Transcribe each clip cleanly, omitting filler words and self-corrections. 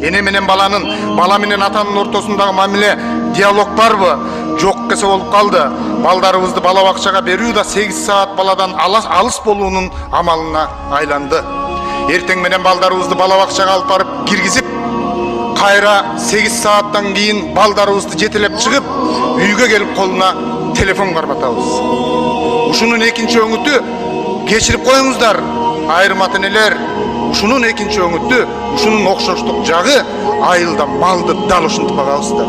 Эне менен бала менен атанын ортосундагы мамиле, диалог барбы? Жок кесе болуп калды. Балдарыбызды бала бакчага берүү да 8 саат баладан алыс болуунун амалына айланды. Эртең менен балдарыбызды бала бакчага алып барып киргизип, кайра 8 сааттан кийин балдарыбызды жетелеп чыгып, үйгө келип колуна телефон карматабыз. Ушунун экинчи өңүтү, кечирип коюңуздар, айрым ата-энелер, ушунун экинчи өңүтү, ушунун окшоштук жагы айылда малды дал ушинтип багабыз да.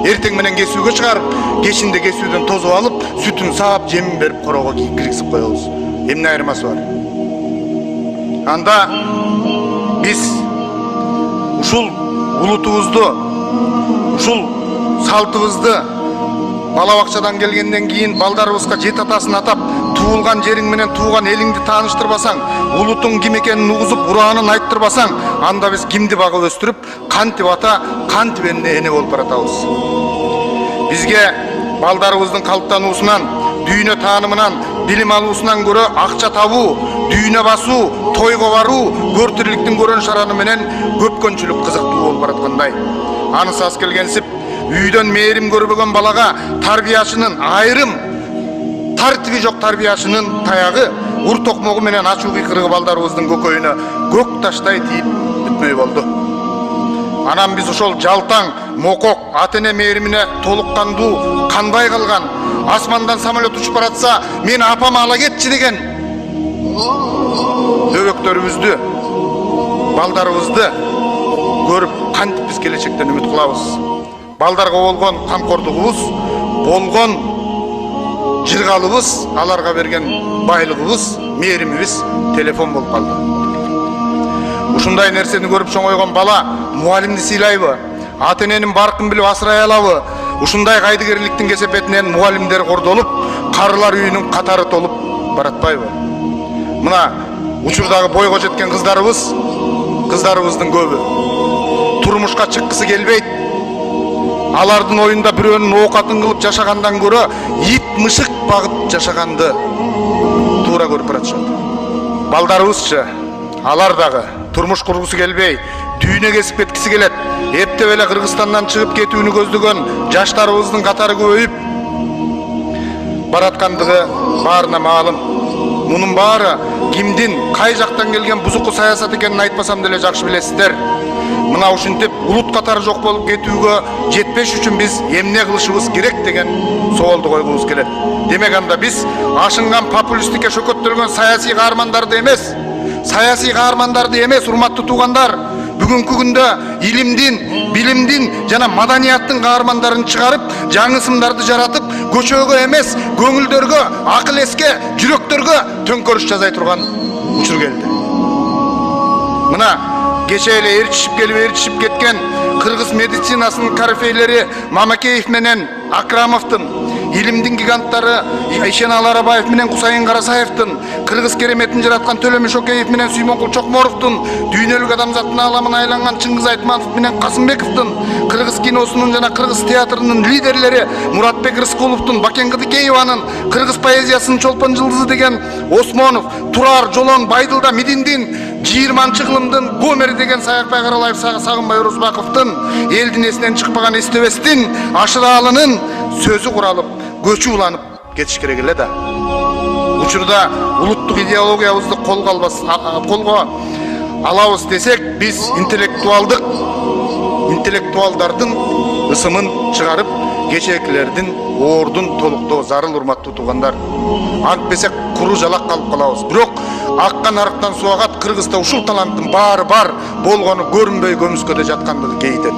Эртең менен кесүүгө чыгарып, кечинде кесүүдөн тозуп алып, сүтүн саап, жемин берип корого киргизип коебуз. Эмне айырмасы бар? Анда биз ушул улутубузду, ушул салтыбызды бала бакчадан келгенден кийин балдарыбызга жет атасын атап, туулган жериң менен тууган элиңди тааныштырбасаң, улутуң ким экенин угузуп, ураанын айттырбасаң, анда биз кимди багып өстүрүп, кантип ата, кантип эне болуп баратабыз. Бизге балдарыбыздын калыптануусунан, дүйнө таанымынан, билим алуусунан көрө акча табуу, дүйнө басуу, тойго баруу, көртүрлүктүн көрөн шараны менен көпкөнчүлүк кызыктуу болуп бараткандай. Анысы аз келгенсип, үйдөн мээрим көрбөгөн балага тарбиячынын айрым тартиби жок тарбиячынын таягы, ур токмогу менен ачуу кыйкырыгы балдарыбыздын көкөйүнө көк таштай тийип бүтмөй болду. Анан биз ошол жалтаң, мокок, ата-эне мээримине толук кандуу канбай калган, асмандан самолет учуп баратса, мен апам ала кетчи деген дөбөктөрүбүздү, балдарыбызды көрүп кантип биз келечектен үмүт кылабыз. Балдарга болгон камкордугубуз, болгон жыргалыбыз, аларга берген байлыгыбыз, мээримибиз телефон болуп калды. Ушундай нерсени көрүп чоңойгон бала муалимди сыйлайбы? Ата-эненин баркын билип асырай алабы? Ушундай кайдыгерликтин кесепетинен муалимдер кордолуп, карылар үйүнүн катары толуп баратпайбы? Мына учурдагы бойго жеткен кыздарыбыздын көбү турмушка чыккысы келбейт. Алардын оюнда бирөөнүн оокатын кылып жашагандан көрө ит мышык багып жашаганды туура көрүп баратышат. Балдарыбызчы, алар дагы турмуш кургусу келбей, дүйнө кесип кеткиси келет. Эптеп эле Кыргызстандан чыгып кетүүнү көздөгөн жаштарыбыздын катары көбөйүп бараткандыгы баарына маалым. Мунун баары кимдин, кай жактан келген бузуку саясат экенин айтпасам деле жакшы билесиздер. Мына ушинтип улут катары жок болуп кетүүгө жетпеш үчүн биз эмне кылышыбыз керек деген соолду койгубуз келет. Демек анда биз ашынган популисттикке шөкөттөлгөн саясий каармандарды эмес, урматтуу туугандар, бүгүнкү күндө илимдин, билимдин жана маданияттын каармандарын чыгарып, жаңы ысымдарды жаратып, көчөгө эмес, көңүлдөргө, акыл эске, жүрөктөргө төңкөрүш жасай турган учур келди. Мына кече эле ээрчишип кеткен кыргыз медицинасынын корифейлери Мамакеев менен Акрамовдун, илимдин гиганттары Ишеналы Арабаев менен Кусайын Карасаевдин, кыргыз кереметин жараткан Төлөмүш Океев менен Сүймөнкул Чокморовдун, дүйнөлүк адамзаттын ааламына айланган Чыңгыз Айтматов менен Касымбековдун, кыргыз киносунун жана кыргыз театрынын лидерлери Муратбек Рыскуловдун, Бакен Кыдыкееванын, кыргыз поэзиясынын чолпон жылдызы деген Осмонов, Турар, Жолон, Байдылда Мидиндин, Жыйырманчы кылымдын Гомери деген Саякбай Каралаев, Сагынбай Орозбаковдун, элдин эсинен чыкпаган Эстебестин, Ашыраалынын сөзү куралып, көчү уланып кетиш керек эле да. Учурда улуттук идеологиябызды колго алабыз десек, биз интеллектуалдардын ысымын чыгарып, кечээкилердин оордун толуктоо зарыл, урматтуу туугандар. Антпесек куру жалак калып калабыз. Бирок аккан арыктан суу агат, Кыргызда ушул таланттын баары бар болгону көрүнбөй көмүскөдө жаткандыгы кейтет.